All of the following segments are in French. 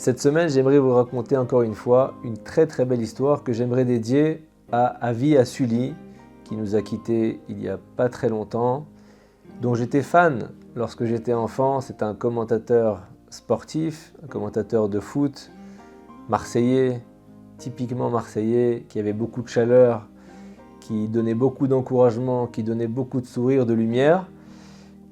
Cette semaine, j'aimerais vous raconter encore une fois une très belle histoire que j'aimerais dédier à Avi Assuli, qui nous a quittés il n'y a pas très longtemps, dont j'étais fan lorsque j'étais enfant. C'est un commentateur sportif, un commentateur de foot, marseillais, typiquement marseillais, qui avait beaucoup de chaleur, qui donnait beaucoup d'encouragement, qui donnait beaucoup de sourire, de lumière.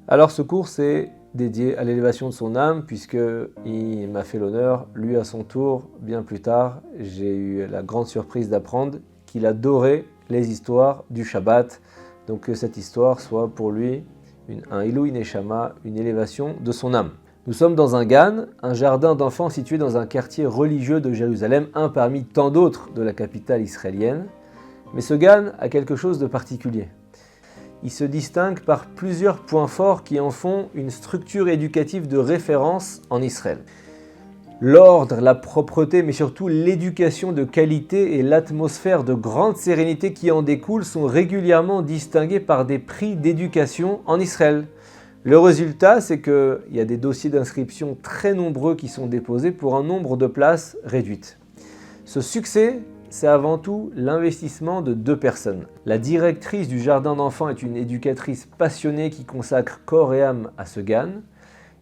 Alors ce cours, c'est dédié à l'élévation de son âme, puisqu'il m'a fait l'honneur, lui à son tour, bien plus tard, j'ai eu la grande surprise d'apprendre qu'il adorait les histoires du Shabbat. Donc que cette histoire soit pour lui un Ilui Neshama, une élévation de son âme. Nous sommes dans un Gan, un jardin d'enfants situé dans un quartier religieux de Jérusalem, un parmi tant d'autres de la capitale israélienne. Mais ce Gan a quelque chose de particulier. Il se distingue par plusieurs points forts qui en font une structure éducative de référence en Israël. L'ordre, la propreté, mais surtout l'éducation de qualité et l'atmosphère de grande sérénité qui en découle sont régulièrement distingués par des prix d'éducation en Israël. Le résultat, c'est qu'il y a des dossiers d'inscription très nombreux qui sont déposés pour un nombre de places réduites. Ce succès, c'est avant tout l'investissement de deux personnes. La directrice du jardin d'enfants est une éducatrice passionnée qui consacre corps et âme à ce Gan.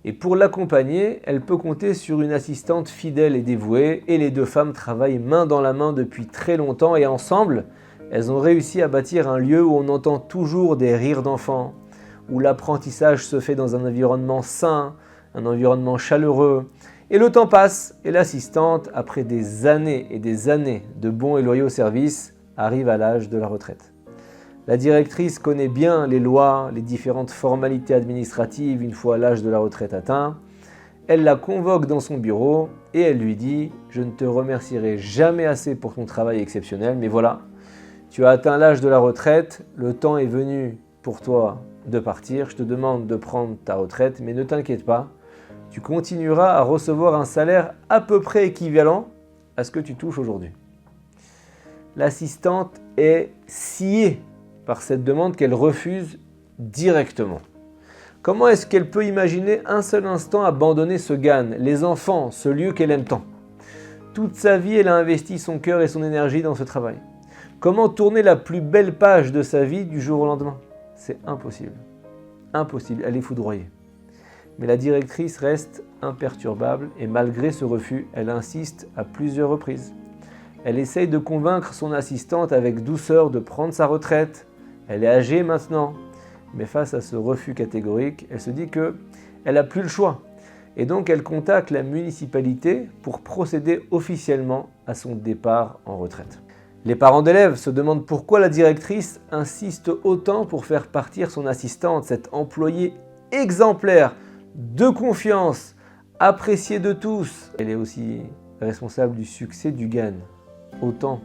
Et pour l'accompagner, elle peut compter sur une assistante fidèle et dévouée. Et les deux femmes travaillent main dans la main depuis très longtemps. Et ensemble, elles ont réussi à bâtir un lieu où on entend toujours des rires d'enfants, où l'apprentissage se fait dans un environnement sain, un environnement chaleureux. Et le temps passe, et l'assistante, après des années et des années de bons et loyaux services, arrive à l'âge de la retraite. La directrice connaît bien les lois, les différentes formalités administratives une fois l'âge de la retraite atteint. Elle la convoque dans son bureau et elle lui dit « Je ne te remercierai jamais assez pour ton travail exceptionnel, mais voilà, tu as atteint l'âge de la retraite, le temps est venu pour toi de partir, je te demande de prendre ta retraite, mais ne t'inquiète pas, tu continueras à recevoir un salaire à peu près équivalent à ce que tu touches aujourd'hui. » L'assistante est sciée par cette demande qu'elle refuse directement. Comment est-ce qu'elle peut imaginer un seul instant abandonner ce Gan, les enfants, ce lieu qu'elle aime tant? Toute sa vie, elle a investi son cœur et son énergie dans ce travail. Comment tourner la plus belle page de sa vie du jour au lendemain? C'est impossible. Impossible, elle est foudroyée. Mais la directrice reste imperturbable et malgré ce refus, elle insiste à plusieurs reprises. Elle essaye de convaincre son assistante avec douceur de prendre sa retraite. Elle est âgée maintenant, mais face à ce refus catégorique, elle se dit qu'elle n'a plus le choix. Et donc elle contacte la municipalité pour procéder officiellement à son départ en retraite. Les parents d'élèves se demandent pourquoi la directrice insiste autant pour faire partir son assistante, cette employée exemplaire, de confiance, appréciée de tous. Elle est aussi responsable du succès du Gan, autant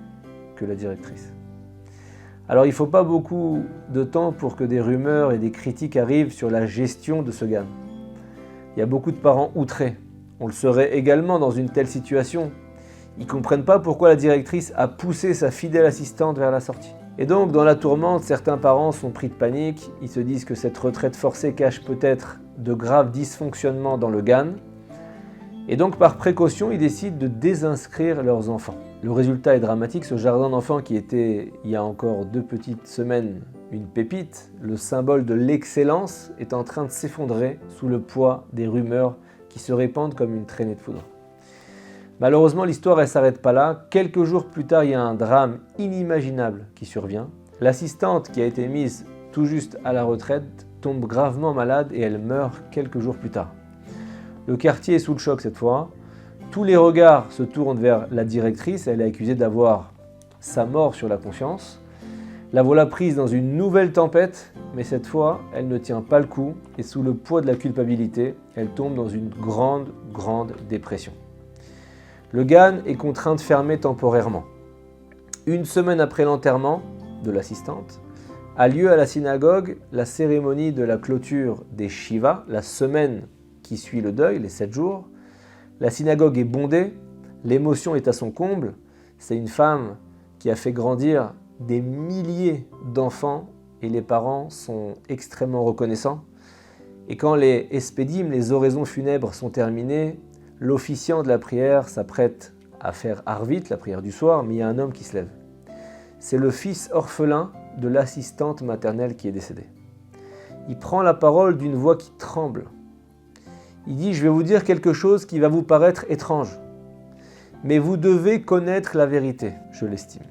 que la directrice. Alors il ne faut pas beaucoup de temps pour que des rumeurs et des critiques arrivent sur la gestion de ce Gan. Il y a beaucoup de parents outrés. On le serait également dans une telle situation. Ils ne comprennent pas pourquoi la directrice a poussé sa fidèle assistante vers la sortie. Et donc, dans la tourmente, certains parents sont pris de panique. Ils se disent que cette retraite forcée cache peut-être de graves dysfonctionnements dans le Gan. Et donc, par précaution, ils décident de désinscrire leurs enfants. Le résultat est dramatique. Ce jardin d'enfants qui était, il y a encore 2 petites semaines, une pépite, le symbole de l'excellence, est en train de s'effondrer sous le poids des rumeurs qui se répandent comme une traînée de foudre. Malheureusement, l'histoire ne s'arrête pas là. Quelques jours plus tard, il y a un drame inimaginable qui survient. L'assistante qui a été mise tout juste à la retraite tombe gravement malade et elle meurt quelques jours plus tard. Le quartier est sous le choc cette fois. Tous les regards se tournent vers la directrice. Elle est accusée d'avoir sa mort sur la conscience. La voilà prise dans une nouvelle tempête, mais cette fois, elle ne tient pas le coup et sous le poids de la culpabilité, elle tombe dans une grande dépression. Le Gan est contraint de fermer temporairement. Une semaine après l'enterrement de l'assistante, a lieu à la synagogue la cérémonie de la clôture des Shiva, la semaine qui suit le deuil, les 7 jours. La synagogue est bondée, l'émotion est à son comble. C'est une femme qui a fait grandir des milliers d'enfants et les parents sont extrêmement reconnaissants. Et quand les espédim, les oraisons funèbres sont terminées, L'officiant de la prière s'apprête à faire Arvit, la prière du soir, mais il y a un homme qui se lève. C'est le fils orphelin de l'assistante maternelle qui est décédée. Il prend la parole d'une voix qui tremble. Il dit « Je vais vous dire quelque chose qui va vous paraître étrange, mais vous devez connaître la vérité, je l'estime. »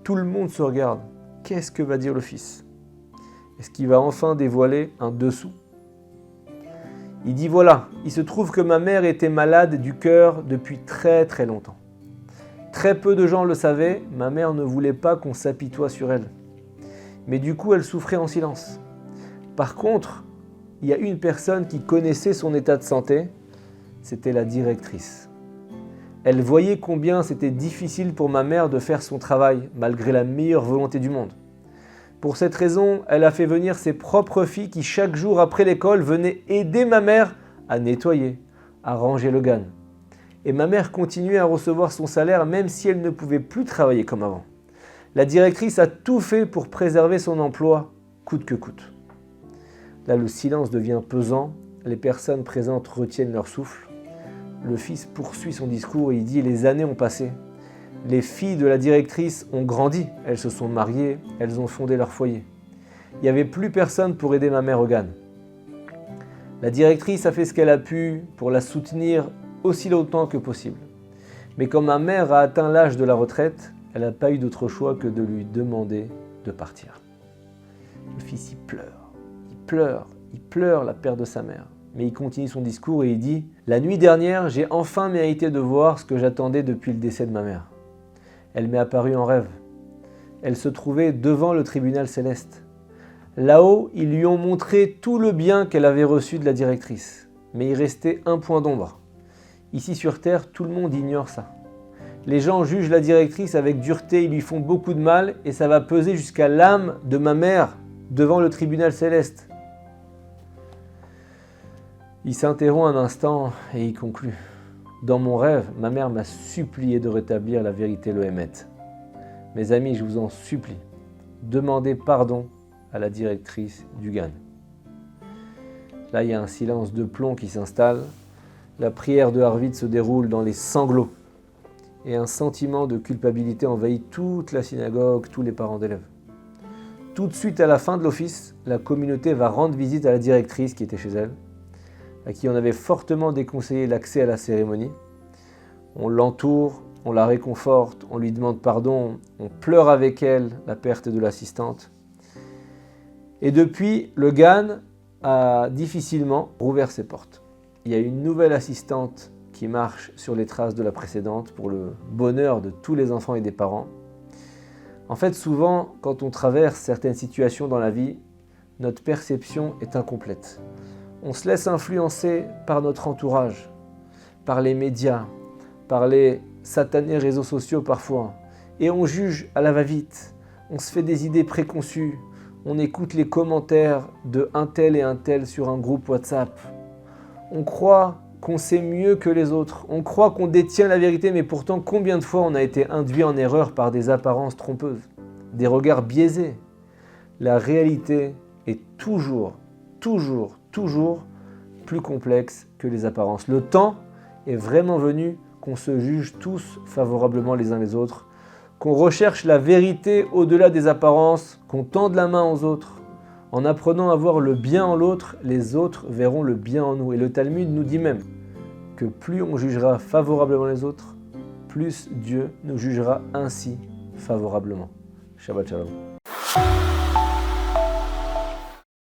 Tout le monde se regarde. Qu'est-ce que va dire le fils? Est-ce qu'il va enfin dévoiler un dessous? Il dit « Voilà, il se trouve que ma mère était malade du cœur depuis très très longtemps. Très peu de gens le savaient, ma mère ne voulait pas qu'on s'apitoie sur elle. Mais du coup, elle souffrait en silence. Par contre, il y a une personne qui connaissait son état de santé, c'était la directrice. Elle voyait combien c'était difficile pour ma mère de faire son travail, malgré la meilleure volonté du monde. Pour cette raison, elle a fait venir ses propres filles qui, chaque jour après l'école, venaient aider ma mère à nettoyer, à ranger le GAN. Et ma mère continuait à recevoir son salaire même si elle ne pouvait plus travailler comme avant. La directrice a tout fait pour préserver son emploi, coûte que coûte. » Là, le silence devient pesant, les personnes présentes retiennent leur souffle. Le fils poursuit son discours et il dit « Les années ont passé. Les filles de la directrice ont grandi, elles se sont mariées, elles ont fondé leur foyer. Il n'y avait plus personne pour aider ma mère au GAN. La directrice a fait ce qu'elle a pu pour la soutenir aussi longtemps que possible. Mais quand ma mère a atteint l'âge de la retraite, elle n'a pas eu d'autre choix que de lui demander de partir. » Le fils, il pleure la perte de sa mère. Mais il continue son discours et il dit « La nuit dernière, j'ai enfin mérité de voir ce que j'attendais depuis le décès de ma mère. Elle m'est apparue en rêve. Elle se trouvait devant le tribunal céleste. Là-haut, ils lui ont montré tout le bien qu'elle avait reçu de la directrice. Mais il restait un point d'ombre. Ici sur Terre, tout le monde ignore ça. Les gens jugent la directrice avec dureté, ils lui font beaucoup de mal et ça va peser jusqu'à l'âme de ma mère devant le tribunal céleste. » Il s'interrompt un instant et il conclut. Dans mon rêve, ma mère m'a supplié de rétablir la vérité le Hémet. Mes amis, je vous en supplie, demandez pardon à la directrice du GAN. Là, il y a un silence de plomb qui s'installe. La prière de Arvit se déroule dans les sanglots. Et un sentiment de culpabilité envahit toute la synagogue, tous les parents d'élèves. Tout de suite à la fin de l'office, la communauté va rendre visite à la directrice qui était chez elle, à qui on avait fortement déconseillé l'accès à la cérémonie. On l'entoure, on la réconforte, on lui demande pardon, on pleure avec elle la perte de l'assistante. Et depuis, le GAN a difficilement rouvert ses portes. Il y a une nouvelle assistante qui marche sur les traces de la précédente pour le bonheur de tous les enfants et des parents. En fait, souvent, quand on traverse certaines situations dans la vie, notre perception est incomplète. On se laisse influencer par notre entourage, par les médias, par les satanés réseaux sociaux parfois. Et on juge à la va-vite, on se fait des idées préconçues, on écoute les commentaires de un tel et un tel sur un groupe WhatsApp. On croit qu'on sait mieux que les autres, on croit qu'on détient la vérité, mais pourtant combien de fois on a été induit en erreur par des apparences trompeuses, des regards biaisés. La réalité est toujours plus complexe que les apparences. Le temps est vraiment venu qu'on se juge tous favorablement les uns les autres, qu'on recherche la vérité au-delà des apparences, qu'on tende la main aux autres. En apprenant à voir le bien en l'autre, les autres verront le bien en nous. Et le Talmud nous dit même que plus on jugera favorablement les autres, plus Dieu nous jugera ainsi favorablement. Shabbat Shalom.